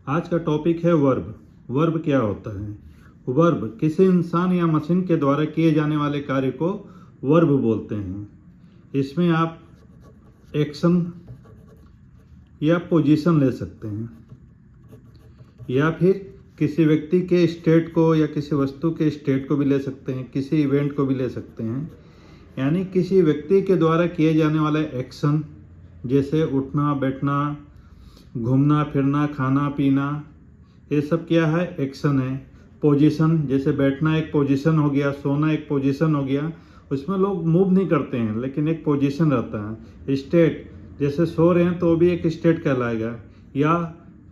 आज का टॉपिक है वर्ब। वर्ब क्या होता है? वर्ब किसी इंसान या मशीन के द्वारा किए जाने वाले कार्य को वर्ब बोलते हैं। इसमें आप एक्शन या पोजीशन ले सकते हैं, या फिर किसी व्यक्ति के स्टेट को या किसी वस्तु के स्टेट को भी ले सकते हैं, किसी इवेंट को भी ले सकते हैं। यानी किसी व्यक्ति के द्वारा किए जाने वाला एक्शन, जैसे उठना बैठना, घूमना फिरना, खाना पीना, ये सब क्या है? एक्शन है। पोजीशन, जैसे बैठना एक पोजीशन हो गया, सोना एक पोजीशन हो गया, उसमें लोग मूव नहीं करते हैं लेकिन एक पोजीशन रहता है। स्टेट, जैसे सो रहे हैं तो भी एक स्टेट कहलाएगा। या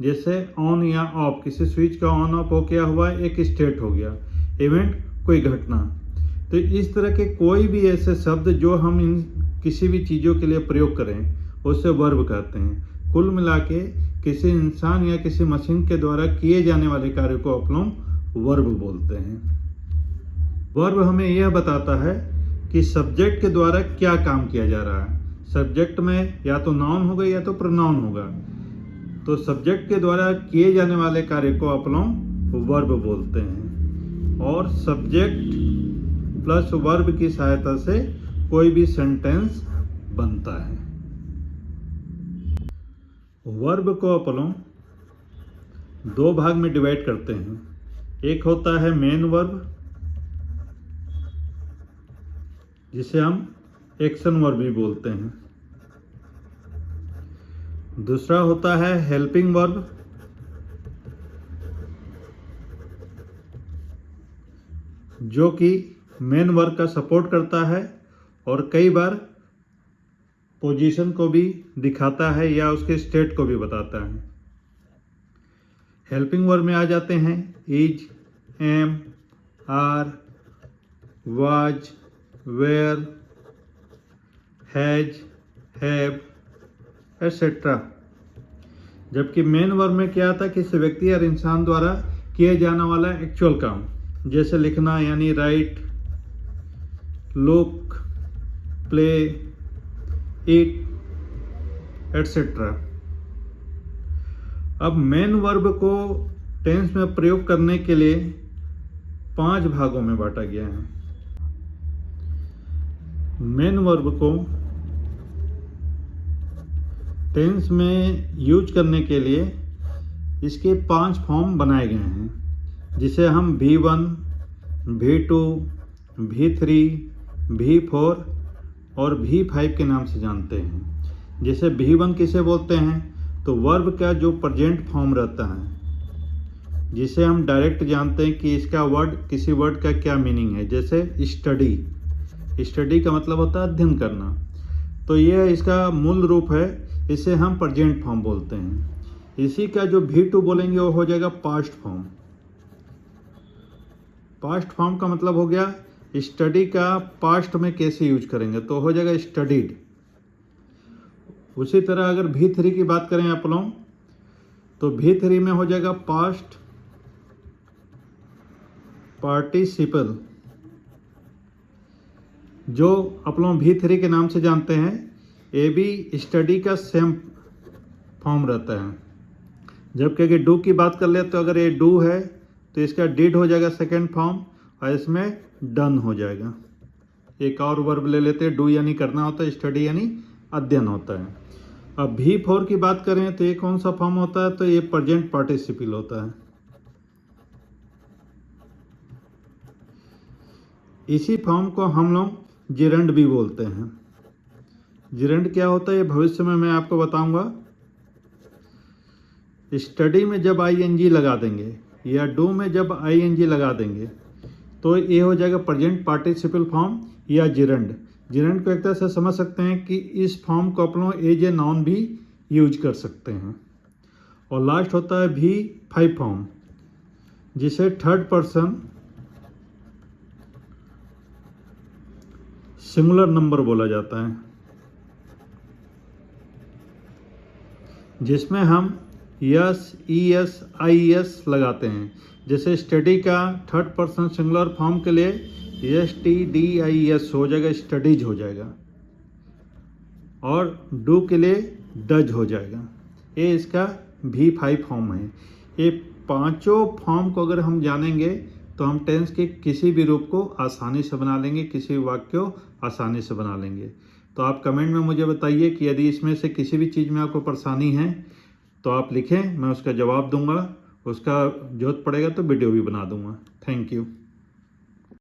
जैसे ऑन या ऑफ, किसी स्विच का ऑन ऑफ हो क्या हुआ, एक स्टेट हो गया। इवेंट, कोई घटना। तो इस तरह के कोई भी ऐसे शब्द जो हम इन किसी भी चीज़ों के लिए प्रयोग करें उसे वर्ब कहते हैं। कुल मिला के किसी इंसान या किसी मशीन के द्वारा किए जाने वाले कार्य को अपन लोग वर्ब बोलते हैं। वर्ब हमें यह बताता है कि सब्जेक्ट के द्वारा क्या काम किया जा रहा है। सब्जेक्ट में या तो नाउन होगा या तो प्रोनाउन होगा। तो सब्जेक्ट के द्वारा किए जाने वाले कार्य को अपन लोग वर्ब बोलते हैं। और सब्जेक्ट प्लस वर्ब की सहायता से कोई भी सेंटेंस बनता है। वर्ब को अपन लोग दो भाग में डिवाइड करते हैं। एक होता है मेन वर्ब, जिसे हम एक्शन वर्ब भी बोलते हैं। दूसरा होता है हेल्पिंग वर्ब, जो कि मेन वर्ब का सपोर्ट करता है और कई बार पोजीशन को भी दिखाता है या उसके स्टेट को भी बताता है। हेल्पिंग वर्ब में आ जाते हैं is, am, are, was, were, has, have, etcetera. जबकि मेन वर्ब में क्या आता है? किसी व्यक्ति या इंसान द्वारा किए जाने वाला एक्चुअल काम, जैसे लिखना यानी राइट, लुक, प्ले, ईट, एटसेट्रा। अब मेन वर्ब को टेंस में प्रयोग करने के लिए 5 भागों में बांटा गया है। मेन वर्ब को टेंस में यूज करने के लिए इसके 5 फॉर्म बनाए गए हैं, जिसे हम V1, V2, V3, V4 और V5 के नाम से जानते हैं। जैसे V1 किसे बोलते हैं? तो वर्ब का जो प्रेजेंट फॉर्म रहता है, जिसे हम डायरेक्ट जानते हैं कि इसका वर्ड, किसी वर्ड का क्या मीनिंग है। जैसे स्टडी, स्टडी का मतलब होता है अध्ययन करना, तो यह इसका मूल रूप है, इसे हम प्रेजेंट फॉर्म बोलते हैं। इसी का जो V2 बोलेंगे वो हो जाएगा पास्ट फॉर्म। पास्ट फॉर्म का मतलब हो गया स्टडी का पास्ट में कैसे यूज करेंगे, तो हो जाएगा स्टडीड। उसी तरह अगर V3 की बात करें आप लोग, तो V3 में हो जाएगा पास्ट पार्टिसिपल, जो आप लोग V3 के नाम से जानते हैं। ये भी स्टडी का सेम फॉर्म रहता है। जबकि अगर डू की बात कर ले, तो अगर ये डू है तो इसका डिड हो जाएगा सेकेंड फॉर्म, और इसमें डन हो जाएगा। एक और वर्ब ले लेते हैं, डू यानी करना होता है, स्टडी यानी अध्ययन होता है। अब V4 की बात करें तो ये कौन सा फॉर्म होता है? तो ये प्रेजेंट पार्टिसिपल होता है। इसी फॉर्म को हम लोग जिरंड भी बोलते हैं। जिरंड क्या होता है ये भविष्य में मैं आपको बताऊंगा। स्टडी में जब ING लगा देंगे या डू में जब ING लगा देंगे तो ये हो जाएगा प्रेजेंट पार्टिसिपल फॉर्म या जिरंड। जिरंड को एक तरह से समझ सकते हैं कि इस फॉर्म को अपन लोग एज ए नाउन भी यूज कर सकते हैं। और लास्ट होता है V5 फॉर्म, जिसे थर्ड पर्सन सिंगुलर नंबर बोला जाता है, जिसमें हम यस, ES, IES लगाते हैं। जैसे स्टडी का थर्ड पर्सन सिंगुलर फॉर्म के लिए STDIES हो जाएगा, स्टडीज हो जाएगा, और डू के लिए डज हो जाएगा। ये इसका V5 फॉर्म है। ये पांचों फॉर्म को अगर हम जानेंगे तो हम टेंस के किसी भी रूप को आसानी से बना लेंगे, किसी भी वाक्य को आसानी से बना लेंगे। तो आप कमेंट में मुझे बताइए कि यदि इसमें से किसी भी चीज़ में आपको परेशानी है तो आप लिखें, मैं उसका जवाब दूंगा। उसका जरूरत पड़ेगा तो वीडियो भी बना दूंगा। Thank you.